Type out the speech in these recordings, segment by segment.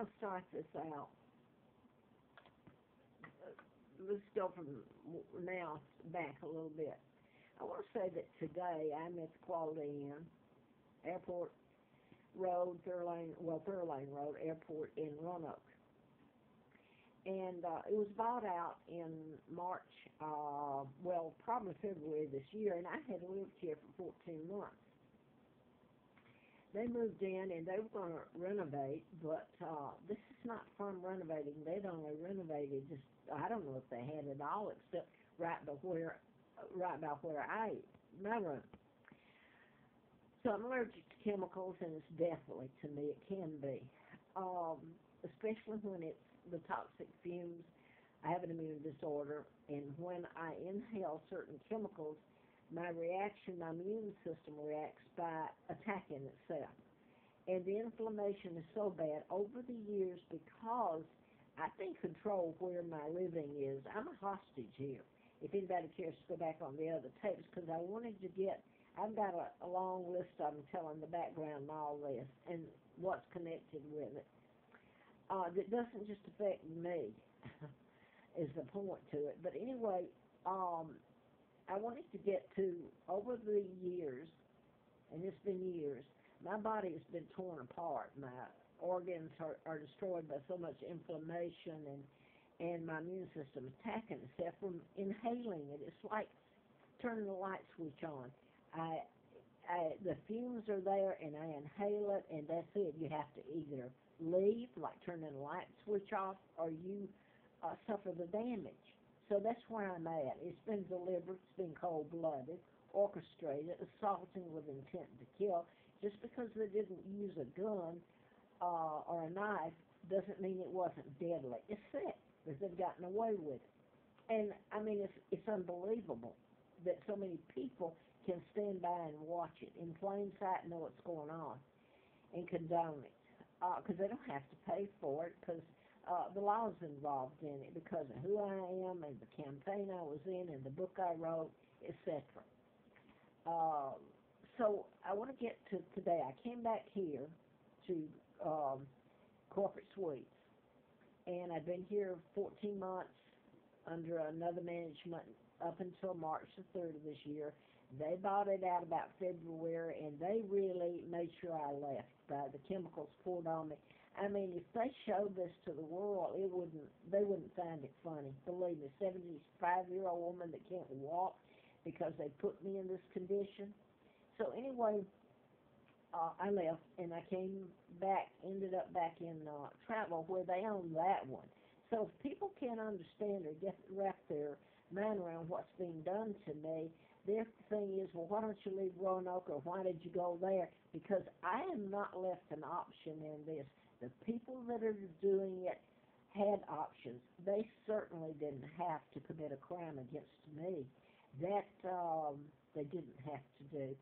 to start this out. Let's go from now back a little bit. I want to say that today I'm at the Quality Inn, Airport Road, Third Lane Road, Airport in Roanoke. And it was bought out in March, probably February this year, and I had lived here for 14 months. They moved in, and they were going to renovate, but this is not from renovating. They'd only renovated just, I don't know if they had it all, except right by where I eat, my room. So I'm allergic to chemicals, and it's definitely, to me, it can be. Especially when it's the toxic fumes. I have an immune disorder, and when I inhale certain chemicals, my immune system reacts by attacking itself. And the inflammation is so bad over the years because I can control where my living is. I'm a hostage here. If anybody cares to go back on the other tapes, because I wanted to I've got a long list of them telling the background and all this and what's connected with it. That doesn't just affect me, is the point to it. But anyway, I wanted to get to, over the years, and it's been years, my body has been torn apart. My organs are destroyed by so much inflammation, and my immune system attacking itself from inhaling it. It's like turning the light switch on. The fumes are there, and I inhale it, and that's it. You have to either leave, like turning the light switch off, or you suffer the damage. So that's where I'm at. It's been deliberate, it's been cold-blooded, orchestrated, assaulting with intent to kill. Just because they didn't use a gun or a knife doesn't mean it wasn't deadly. It's sick because they've gotten away with it. And, I mean, it's unbelievable that so many people can stand by and watch it in plain sight and know what's going on and condone it. Because they don't have to pay for it, because the law is involved in it because of who I am and the campaign I was in and the book I wrote, etc. So I want to get to today. I came back here to Corporate Suites, and I've been here 14 months under another management up until March the 3rd of this year. They bought it out about February, and they really made sure I left by the chemicals poured on me. I mean, if they showed this to the world, they wouldn't find it funny. Believe me, 75-year-old woman that can't walk because they put me in this condition. So anyway, I left, and I came back, ended up back in Travel, where they own that one. So if people can't understand or wrap their mind around what's being done to me, their thing is, well, why don't you leave Roanoke, or why did you go there? Because I am not left an option in this. The people that are doing it had options. They certainly didn't have to commit a crime against me. That they didn't have to do.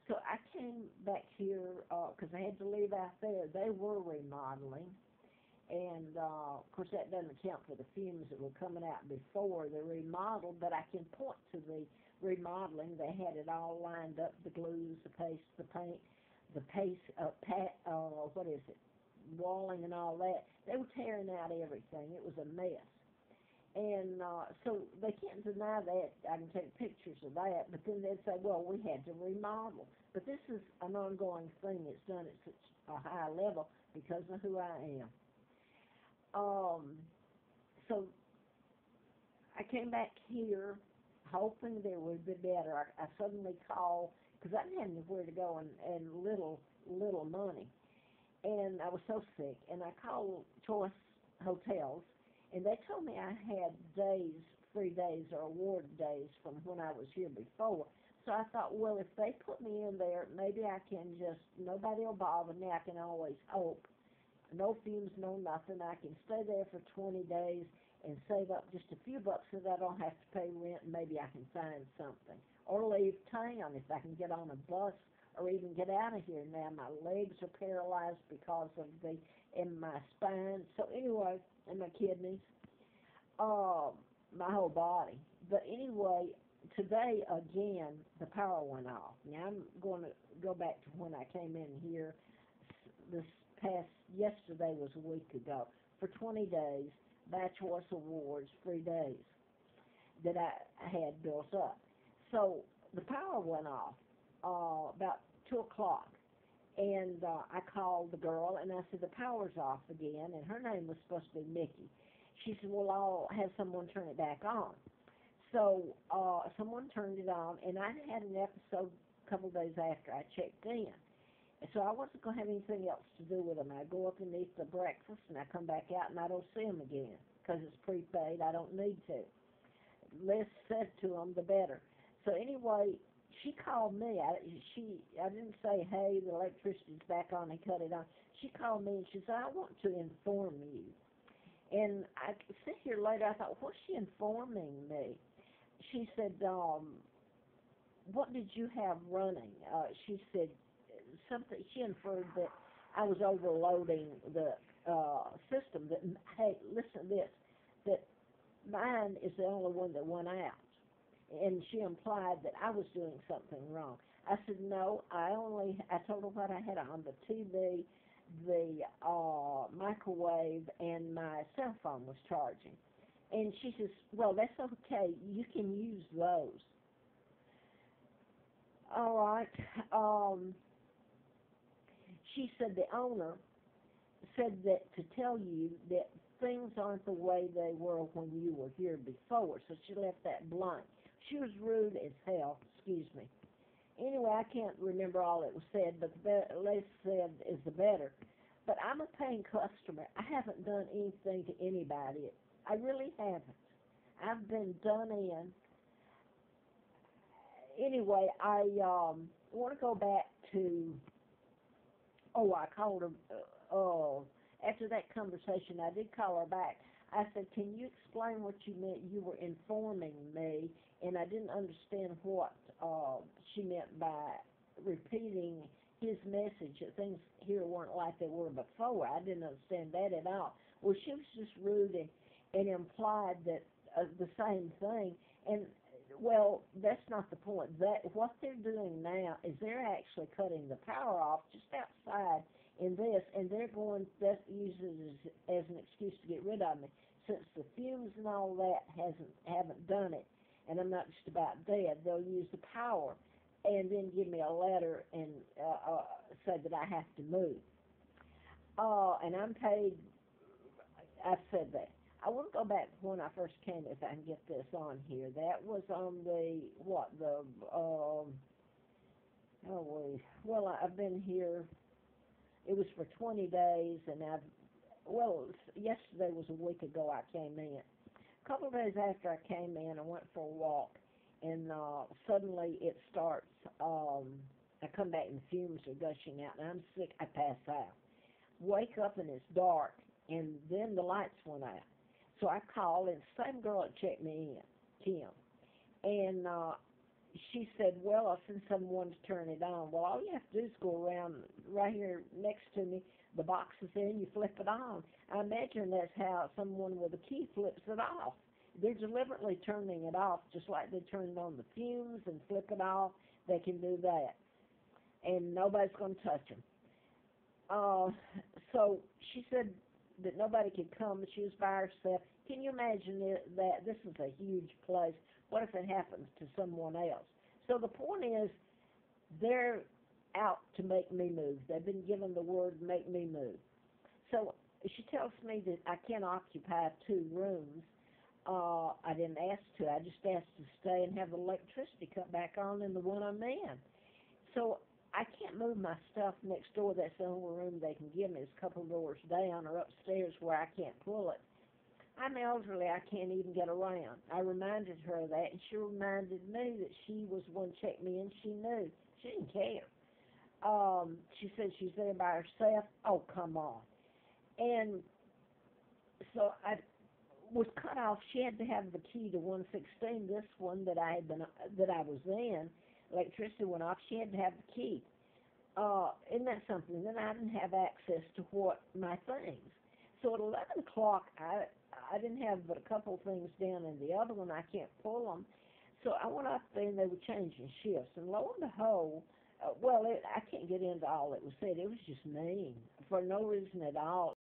So I came back here because I had to leave out there. They were remodeling. And, of course, that doesn't account for the fumes that were coming out before the remodel, but I can point to the remodeling. They had it all lined up, the glues, the paste, the paint, walling and all that. They were tearing out everything. It was a mess. And so they can't deny that. I can take pictures of that, but then they'd say, well, we had to remodel. But this is an ongoing thing. It's done at such a high level because of who I am. So I came back here hoping there would be better. I suddenly called, because I didn't have anywhere to go and little money. And I was so sick. And I called Choice Hotels, and they told me I had free days or award days from when I was here before. So I thought, well, if they put me in there, maybe I can nobody will bother me. I can always hope. No fumes, no nothing. I can stay there for 20 days and save up just a few bucks so that I don't have to pay rent, and maybe I can find something. Or leave town if I can get on a bus or even get out of here now. My legs are paralyzed because of in my spine. So anyway, and my kidneys, my whole body. But anyway, today, again, the power went off. Now I'm going to go back to when I came in here this past, yesterday was a week ago, for 20 days, by choice awards, free days that I had built up. So the power went off about 2 o'clock. And I called the girl and I said, the power's off again. And her name was supposed to be Mickey. She said, well, I'll have someone turn it back on. So someone turned it on, and I had an episode a couple of days after I checked in. And so I wasn't going to have anything else to do with them. I go up and eat the breakfast, and I come back out, and I don't see them again because it's prepaid. I don't need to. Less said to them, the better. So anyway, she called me. I didn't say, hey, the electricity's back on, and cut it on. She called me, and she said, I want to inform you. And I sit here later, I thought, what's she informing me? She said, what did you have running? She said something, she inferred that I was overloading the system, that, hey, listen to this, that mine is the only one that went out. And she implied that I was doing something wrong. I said, no, I told her what I had on, the TV, the microwave, and my cell phone was charging. And she says, well, that's okay. You can use those. All right. She said the owner said that to tell you that things aren't the way they were when you were here before. So she left that blank. She was rude as hell. Excuse me. Anyway, I can't remember all that was said, but the less said is the better. But I'm a paying customer. I haven't done anything to anybody. I really haven't. I've been done in. Anyway, I want to go back to, I called her, after that conversation, I did call her back. I said, can you explain what you meant? You were informing me, and I didn't understand what she meant by repeating his message, that things here weren't like they were before. I didn't understand that at all. Well, she was just rude and implied that the same thing. And, well, that's not the point. That what they're doing now is they're actually cutting the power off just outside in this, and they're going to use it as an excuse to get rid of me. Since the fumes and all that haven't done it, and I'm not just about dead, they'll use the power and then give me a letter and say that I have to move. And I'm paid. I've said that. I want to go back to when I first came, if I can get this on here. That was on I've been here. It was for 20 days, and yesterday was a week ago I came in. A couple of days after I came in, I went for a walk, and suddenly it starts, I come back and the fumes are gushing out, and I'm sick, I pass out. Wake up and it's dark, and then the lights went out. So I called, and the same girl that checked me in, Kim, and she said, well, I'll send someone to turn it on. Well, all you have to do is go around right here next to me, the box is in, you flip it on. I imagine that's how someone with a key flips it off. They're deliberately turning it off, just like they turned on the fumes and flip it off. They can do that, and nobody's going to touch them. So she said that nobody could come, and she was by herself. Can you imagine that this is a huge place? What if it happens to someone else? So the point is, they're out to make me move. They've been given the word, make me move. So she tells me that I can't occupy 2 rooms. I didn't ask to. I just asked to stay and have the electricity cut back on in the one I'm in. So I can't move my stuff next door. That's the only room they can give me. It's a couple doors down or upstairs where I can't pull it. I'm elderly. I can't even get around. I reminded her of that, and she reminded me that she was the one who checked me in. She knew. She didn't care. She said she's there by herself. Oh, come on. And so I was cut off. She had to have the key to 116. This one that I was in, electricity went off. She had to have the key. Isn't that something? Then I didn't have access to my things. So at 11 o'clock, I didn't have but a couple things down in the other one. I can't pull them. So I went up there, and they were changing shifts. And lo and behold, Well, I can't get into all that was said. It was just mean for no reason at all.